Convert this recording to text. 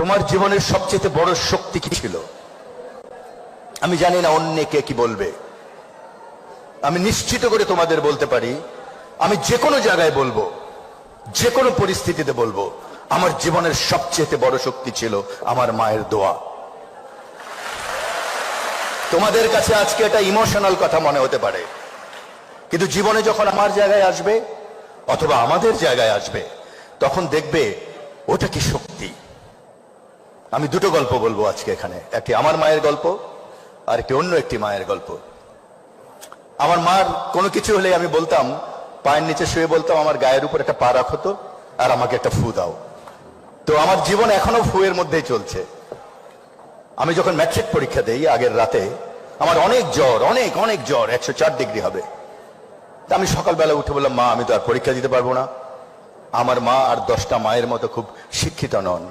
তোমার জীবনের সবচেয়ে বড় শক্তি কি ছিল? আমি জানি না অন্যে কে কি বলবে, আমি নিশ্চিত করে তোমাদের বলতে পারি, আমি যে কোনো জায়গায় বলবো, যে কোনো পরিস্থিতিতে বলবো, আমার জীবনের সবচেয়ে বড় শক্তি ছিল আমার মায়ের দোয়া। তোমাদের কাছে আজকে এটা ইমোশনাল কথা মনে হতে পারে, কিন্তু জীবনে যখন আমার জায়গায় আসবে অথবা আমাদের জায়গায় আসবে, তখন দেখবে ওটা কি শক্তি। আমি দুটো গল্প বলবো আজকে এখানে, একটি আমার মায়ের গল্প আর একটি অন্য একটি মায়ের গল্প। আমার মার কোনো কিছু হলে আমি বলতাম, পায়ের নিচে শুয়ে বলতাম, আমার গায়ের উপর একটা পা রাখো তো, আর আমাকে একটা ফু দাও। তো আমার জীবন এখনো ফুয়ের মধ্যেই চলছে। আমি যখন ম্যাট্রিক পরীক্ষা দেই আগের রাতে, আমার অনেক জ্বর, অনেক অনেক জ্বর, 104 ডিগ্রি হবে। তা আমি সকালবেলা উঠে বললাম, মা আমি তো আর পরীক্ষা দিতে পারবো না। আমার মা আর 10টা মায়ের মতো খুব শিক্ষিত নন,